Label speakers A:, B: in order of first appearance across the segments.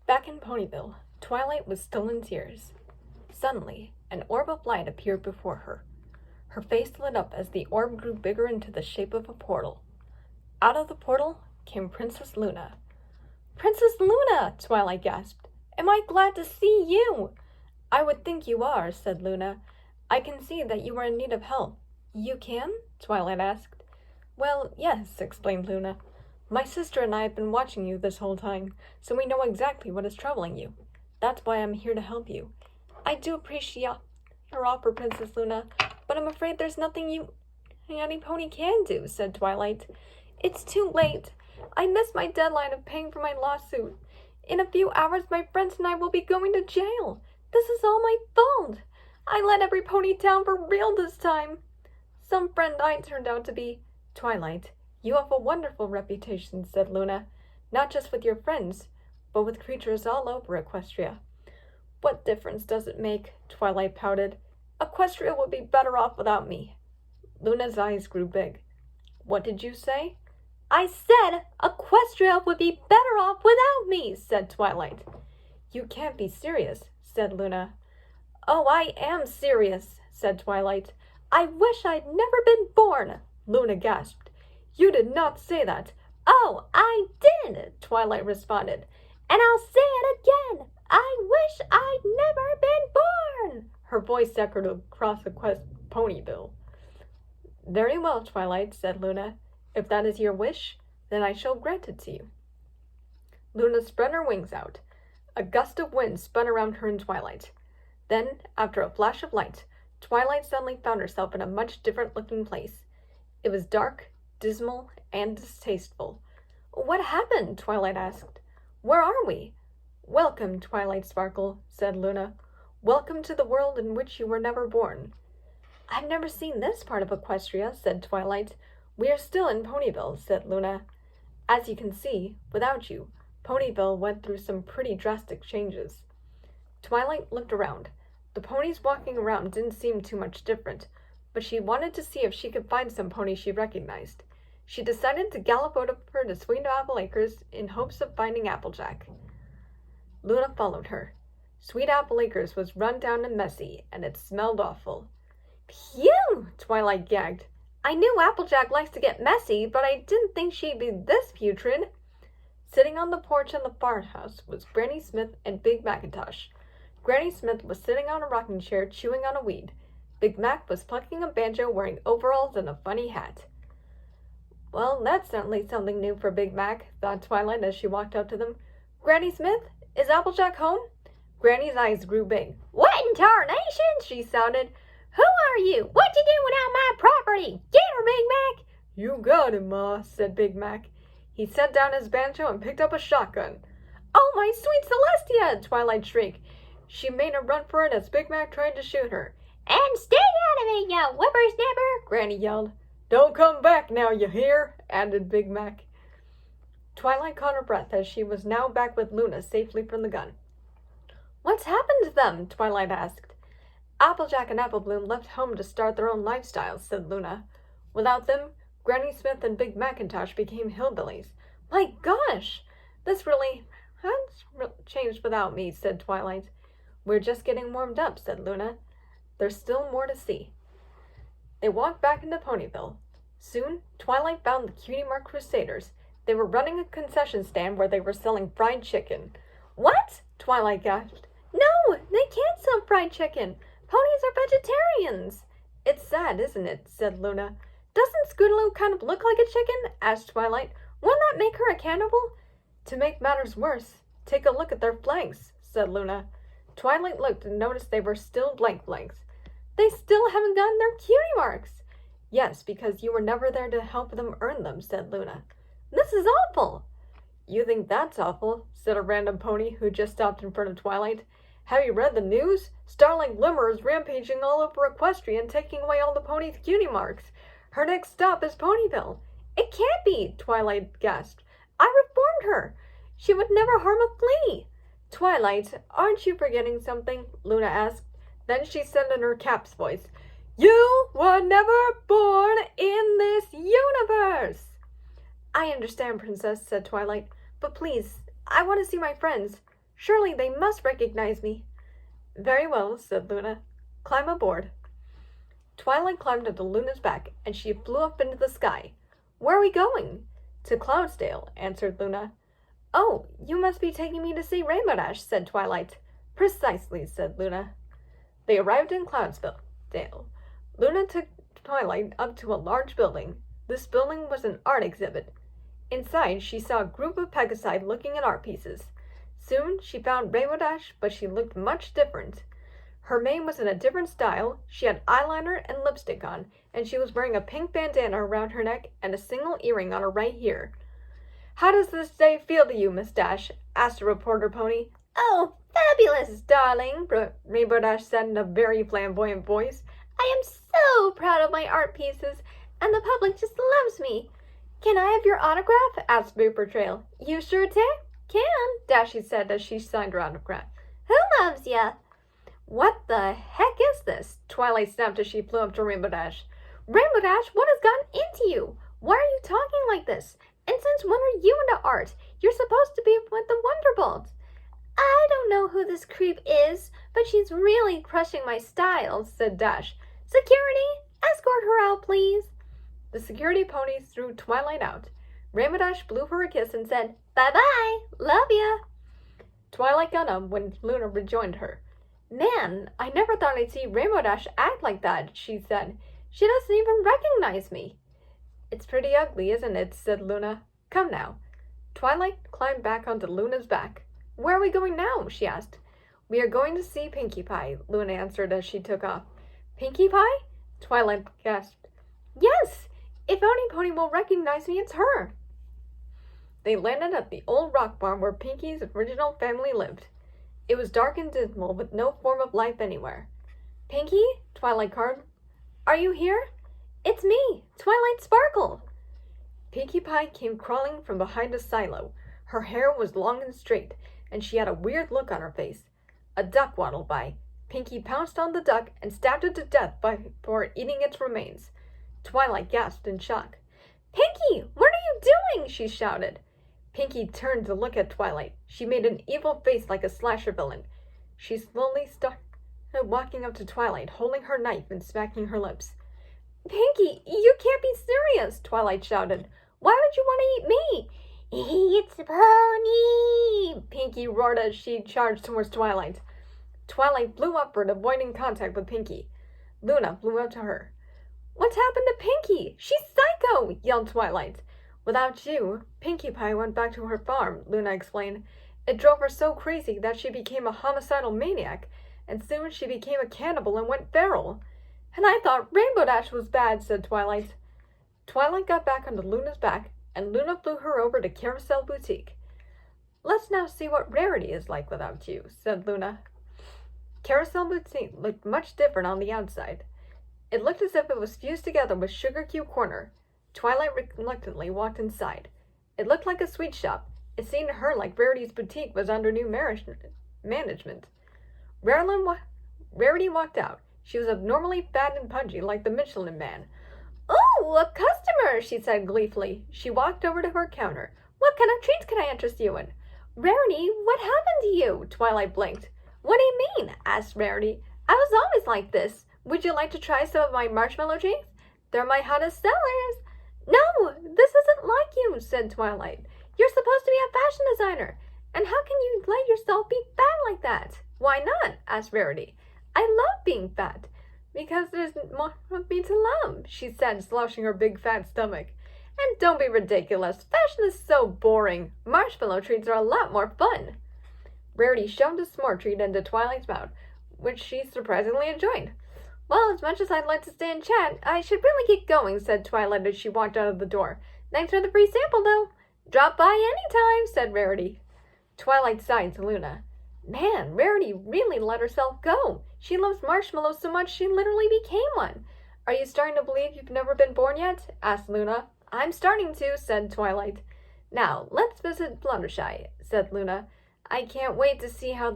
A: Back in Ponyville, Twilight was still in tears. Suddenly, an orb of light appeared before her. Her face lit up as the orb grew bigger into the shape of a portal. Out of the portal came Princess Luna. "Princess Luna!" Twilight gasped. "Am I glad to see you?" "I would think you are," said Luna. "I can see that you are in need of help." "You can?" Twilight asked. "Well, yes," explained Luna. "My sister and I have been watching you this whole time, so we know exactly what is troubling you. That's why I'm here to help you." "I do appreciate your offer, Princess Luna, but I'm afraid there's nothing any pony can do," said Twilight. "It's too late. I missed my deadline of paying for my lawsuit. In a few hours, my friends and I will be going to jail. This is all my fault. I let every pony down for real this time. Some friend I turned out to be." "Twilight, you have a wonderful reputation," said Luna, "not just with your friends, but with creatures all over Equestria." "What difference does it make?" Twilight pouted. "Equestria would be better off without me." Luna's eyes grew big. "What did you say?" "I said Equestria would be better off without me," said Twilight. "You can't be serious," said Luna. "Oh, I am serious," said Twilight. "I wish I'd never been born," Luna gasped. "You did not say that." "Oh, I did," Twilight responded. "And I'll say it again. I wish I'd never been born." Her voice echoed across Ponyville. "Very well, Twilight," said Luna. "If that is your wish, then I shall grant it to you." Luna spread her wings out. A gust of wind spun around her and Twilight. Then, after a flash of light, Twilight suddenly found herself in a much different-looking place. It was dark, dismal, and distasteful. "What happened?" Twilight asked. "Where are we?" "Welcome, Twilight Sparkle," said Luna. "Welcome to the world in which you were never born." "I've never seen this part of Equestria," said Twilight. "We are still in Ponyville," said Luna. "As you can see, without you, Ponyville went through some pretty drastic changes." Twilight looked around. The ponies walking around didn't seem too much different, but she wanted to see if she could find some pony she recognized. She decided to gallop over to Sweet Apple Acres in hopes of finding Applejack. Luna followed her. Sweet Apple Acres was run down and messy, and it smelled awful. "Phew!" Twilight gagged. "I knew Applejack likes to get messy, but I didn't think she'd be this putrid." Sitting on the porch in the farmhouse was Granny Smith and Big Macintosh. Granny Smith was sitting on a rocking chair chewing on a weed. Big Mac was plucking a banjo wearing overalls and a funny hat. "Well, that's certainly something new for Big Mac," thought Twilight as she walked up to them. "Granny Smith, is Applejack home?" Granny's eyes grew big. "What in tarnation?" she shouted. "Who are you? What you doing out my property? Get her, Big Mac!" "You got him, Ma," said Big Mac. He set down his banjo and picked up a shotgun. "Oh, my sweet Celestia!" Twilight shrieked. She made a run for it as Big Mac tried to shoot her. "And stay out of it, you whippersnapper!" Granny yelled. "Don't come back now, you hear?" added Big Mac. Twilight caught her breath as she was now back with Luna safely from the gun. "What's happened to them?" Twilight asked. "Applejack and Apple Bloom left home to start their own lifestyles," said Luna. "Without them, Granny Smith and Big Macintosh became hillbillies." "My gosh! This really has changed without me," said Twilight. "We're just getting warmed up," said Luna. "There's still more to see." They walked back into Ponyville. Soon, Twilight found the Cutie Mark Crusaders. They were running a concession stand where they were selling fried chicken. "What?" Twilight gasped. "No, they can't sell fried chicken. Ponies are vegetarians." "It's sad, isn't it?" said Luna. "Doesn't Scootaloo kind of look like a chicken?" asked Twilight. "Wouldn't that make her a cannibal?" "To make matters worse, take a look at their flanks," said Luna. Twilight looked and noticed they were still blank flanks. "They still haven't gotten their cutie marks." "Yes, because you were never there to help them earn them," said Luna. "This is awful." "You think that's awful?" said a random pony who just stopped in front of Twilight. "Have you read the news? Starling Glimmer is rampaging all over Equestria and taking away all the ponies' cutie marks. Her next stop is Ponyville." "It can't be," Twilight gasped. "I reformed her. She would never harm a flea." "Twilight, aren't you forgetting something?" Luna asked. Then she said in her Cap's voice, "You were never born in this universe." "I understand, Princess," said Twilight. "But please, I want to see my friends." Surely they must recognize me. Very well, said Luna. Climb aboard. Twilight climbed onto Luna's back, and she flew up into the sky. Where are we going? To Cloudsdale, answered Luna. Oh, you must be taking me to see Rainbow Dash, said Twilight. Precisely, said Luna. They arrived in Cloudsdale. Luna took Twilight up to a large building. This building was an art exhibit. Inside, she saw a group of Pegasi looking at art pieces. Soon, she found Rainbow Dash, but she looked much different. Her mane was in a different style, she had eyeliner and lipstick on, and she was wearing a pink bandana around her neck and a single earring on her right ear. How does this day feel to you, Miss Dash? Asked the reporter pony. Oh, fabulous, darling, Rainbow Dash said in a very flamboyant voice. I am so proud of my art pieces, and the public just loves me. Can I have your autograph? Asked Vapor Trail. You sure can, Dashy said as she signed her autograph. Who loves ya? What the heck is this? Twilight snapped as she flew up to Rainbow Dash. Rainbow Dash, what has gotten into you? Why are you talking like this? And since when are you into art? You're supposed to be with the Wonderbolts. I don't know who this creep is, but she's really crushing my style, said Dash. Security, escort her out, please. The security ponies threw Twilight out. Rainbow Dash blew her a kiss and said, Bye-bye, love ya. Twilight got up when Luna rejoined her. Man, I never thought I'd see Rainbow Dash act like that, she said. She doesn't even recognize me. It's pretty ugly, isn't it? Said Luna. Come now. Twilight climbed back onto Luna's back. Where are we going now? She asked. We are going to see Pinkie Pie, Luna answered as she took off. Pinkie Pie? Twilight gasped. Yes! If any pony will recognize me, it's her. They landed at the old rock barn where Pinkie's original family lived. It was dark and dismal, with no form of life anywhere. Pinkie? Twilight called. Are you here? It's me, Twilight Sparkle. Pinkie Pie came crawling from behind a silo. Her hair was long and straight, and she had a weird look on her face. A duck waddled by. Pinkie pounced on the duck and stabbed it to death before eating its remains. Twilight gasped in shock. Pinkie, what are you doing? She shouted. Pinkie turned to look at Twilight. She made an evil face like a slasher villain. She slowly started walking up to Twilight, holding her knife and smacking her lips. Pinkie, you can't be serious, Twilight shouted. Why would you want to eat me? It's a pony, Pinkie roared as she charged towards Twilight. Twilight flew upward, avoiding contact with Pinkie. Luna flew up to her. What's happened to Pinkie? She's psycho, yelled Twilight. Without you, Pinkie Pie went back to her farm, Luna explained. It drove her so crazy that she became a homicidal maniac, and soon she became a cannibal and went feral. And I thought Rainbow Dash was bad, said Twilight. Twilight got back onto Luna's back, and Luna flew her over to Carousel Boutique. Let's now see what Rarity is like without you, said Luna. Carousel Boutique looked much different on the outside. It looked as if it was fused together with Sugar Cube Corner. Twilight reluctantly walked inside. It looked like a sweet shop. It seemed to her like Rarity's boutique was under new management. Rarity walked out. She was abnormally fat and pudgy like the Michelin Man. Oh, a customer, she said gleefully. She walked over to her counter. What kind of treats can I interest you in? Rarity, what happened to you? Twilight blinked. What do you mean? Asked Rarity. I was always like this. Would you like to try some of my marshmallow drinks? They're my hottest sellers. No, this isn't like you, said Twilight. You're supposed to be a fashion designer. And how can you let yourself be fat like that? Why not? Asked Rarity. I love being fat. Because there's more of me to love, she said, slouching her big fat stomach. And don't be ridiculous. Fashion is so boring. Marshmallow treats are a lot more fun. Rarity shoved a s'more treat into Twilight's mouth, which she surprisingly enjoyed. Well, as much as I'd like to stay and chat, I should really get going, said Twilight as she walked out of the door. Thanks for the free sample, though. Drop by anytime, said Rarity. Twilight sighed to Luna. Man, Rarity really let herself go. She loves marshmallows so much she literally became one. Are you starting to believe you've never been born yet? Asked Luna. I'm starting to, said Twilight. Now, let's visit Fluttershy, said Luna. I can't wait to see how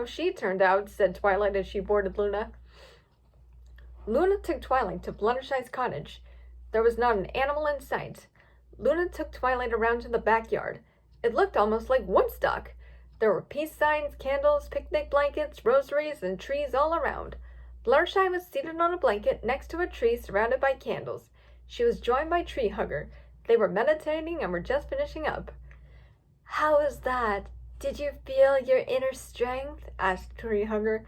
A: she turned out, said Twilight as she boarded Luna. Luna took Twilight to Fluttershy's cottage. There was not an animal in sight. Luna took Twilight around to the backyard. It looked almost like Woodstock. There were peace signs, candles, picnic blankets, rosaries, and trees all around. Fluttershy was seated on a blanket next to a tree surrounded by candles. She was joined by Tree Hugger. They were meditating and were just finishing up. "How was that? Did you feel your inner strength?" asked Tree Hugger.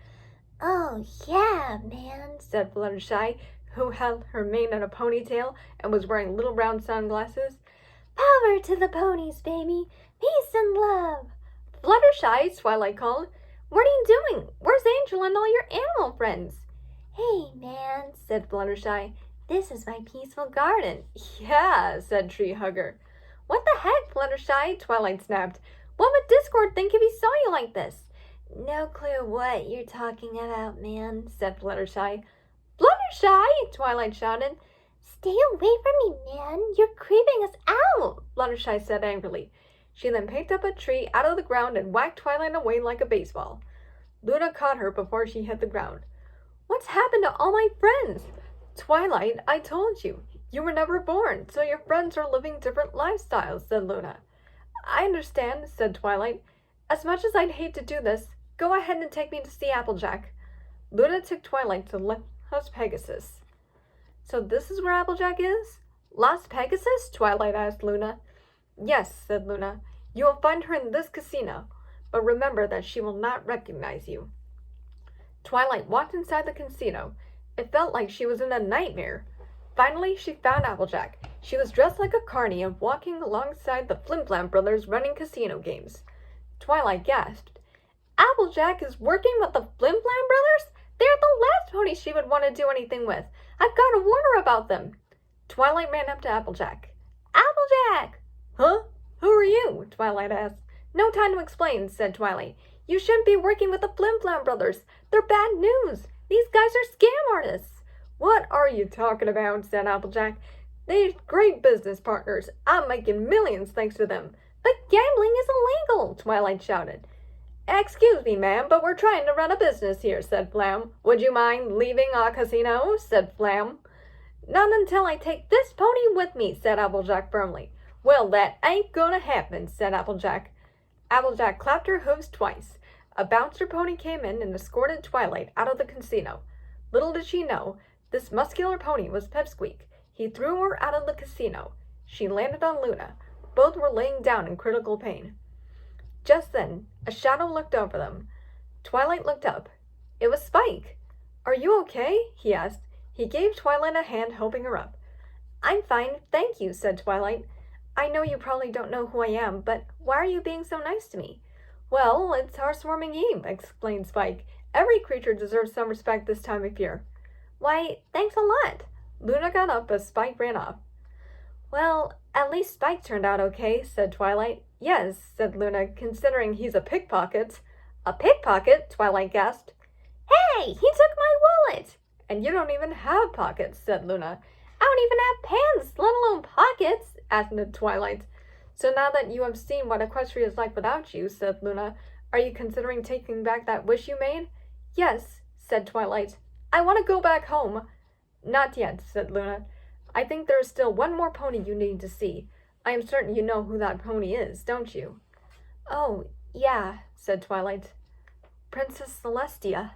B: "Oh, yeah, man,"
A: said Fluttershy, who held her mane in a ponytail and was wearing little round sunglasses.
B: "Power to the ponies, baby. Peace and love."
A: "Fluttershy," Twilight called. "What are you doing? Where's Angel and all your animal friends?"
B: "Hey, man," said Fluttershy. "This is my peaceful garden."
A: "Yeah," said Tree Hugger. "What the heck, Fluttershy?" Twilight snapped. "What would Discord think if he saw you like this?"
B: "No clue what you're talking about, man," said Fluttershy.
A: "Fluttershy!" Twilight shouted.
B: "Stay away from me, man. You're creeping us out,"
A: Fluttershy said angrily. She then picked up a tree out of the ground and whacked Twilight away like a baseball. Luna caught her before she hit the ground. "What's happened to all my friends?" "Twilight, I told you. You were never born, so your friends are living different lifestyles," said Luna. "I understand," said Twilight. "As much as I'd hate to do this, go ahead and take me to see Applejack." Luna took Twilight to Las Pegasus. "So this is where Applejack is?" "Las Pegasus?" Twilight asked Luna. "Yes," said Luna. "You will find her in this casino, but remember that she will not recognize you." Twilight walked inside the casino. It felt like she was in a nightmare. Finally, she found Applejack. She was dressed like a carny and walking alongside the Flim Flam brothers running casino games. Twilight gasped. "Applejack is working with the Flim Flam brothers? They're the last pony she would want to do anything with. I've got to warn her about them." Twilight ran up to Applejack. "Applejack!" "Huh? Who are you?" Twilight asked. "No time to explain," said Twilight. "You shouldn't be working with the Flim Flam brothers. They're bad news. These guys are scam artists." "What are you talking about?" said Applejack. "They're great business partners. I'm making millions thanks to them." "But gambling is illegal," Twilight shouted. "Excuse me, ma'am, but we're trying to run a business here," said Flam. "Would you mind leaving our casino?" said Flam. "Not until I take this pony with me," said Applejack firmly. "Well, that ain't gonna happen," said Applejack. Applejack clapped her hooves twice. A bouncer pony came in and escorted Twilight out of the casino. Little did she know, this muscular pony was Pipsqueak. He threw her out of the casino. She landed on Luna. Both were laying down in critical pain. Just then, a shadow looked over them. Twilight looked up. It was Spike. "Are you okay?" he asked. He gave Twilight a hand, helping her up. "I'm fine, thank you," said Twilight. "I know you probably don't know who I am, but why are you being so nice to me?" "Well, it's Housewarming Eve," explained Spike. "Every creature deserves some respect this time of year." "Why, thanks a lot." Luna got up as Spike ran off. "Well, at least Spike turned out okay," said Twilight. "Yes," said Luna, "considering he's a pickpocket." "A pickpocket?" Twilight gasped. "Hey, he took my wallet!" "And you don't even have pockets," said Luna. "I don't even have pants, let alone pockets," added Twilight. "So now that you have seen what Equestria is like without you," said Luna, "are you considering taking back that wish you made?" "Yes," said Twilight. "I want to go back home." "Not yet," said Luna. "I think there is still one more pony you need to see. I am certain you know who that pony is, don't you?" "Oh, yeah," said Twilight. "Princess Celestia."